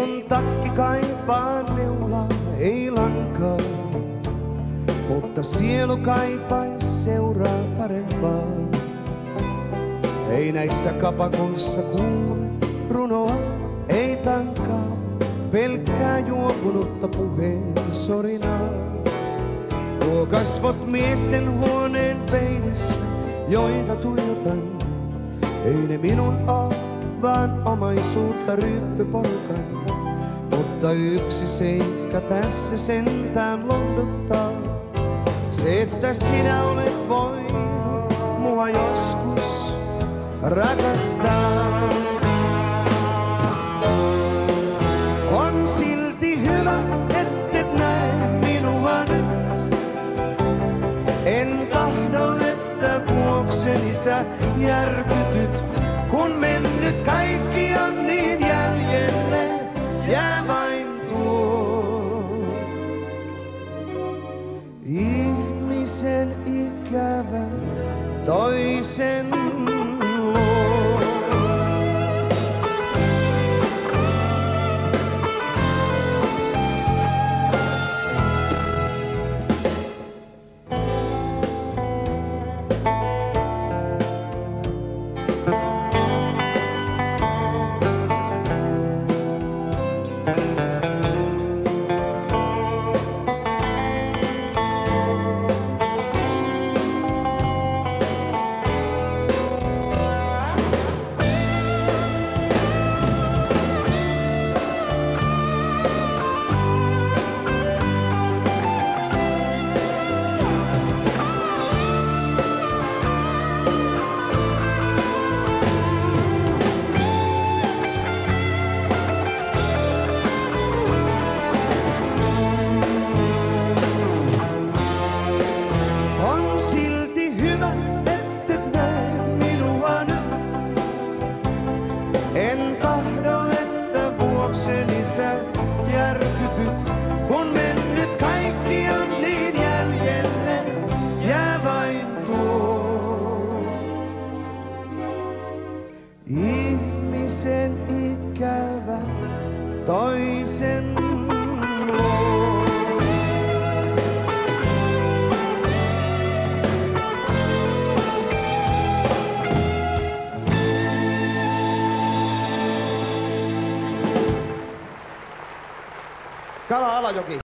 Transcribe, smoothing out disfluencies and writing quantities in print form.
mun takki kaipaa neulaa, ei lankaa, mutta sielu kaipais seuraa parempaa. Ei näissä kapakoissa kuule runoa, ei tankaa, pelkkää juopunutta puheen sorinaa. Tuo kasvot miesten huoneen peilissä, joita tuijotan, ei ne minun oo, vaan omaisuutta ryyppyporukan. Mutta yksi seikka tässä sentään lohduttaa, se että sinä olet voinut mua joskus rakastaa. On silti hyvä, ettet näe minua nyt. En tahdo, että vuokseni sä järkytyt, kun mennyt kaikki on niin jäljelle, jää vain tuo ihmisen ikävä toisen luo. En tahdo, että vuokseni sä järkytyt, kun mennyt kaikki on niin jäljelle, jää vain tuo ihmisen ikävä toisen luo. Kala Alajoki.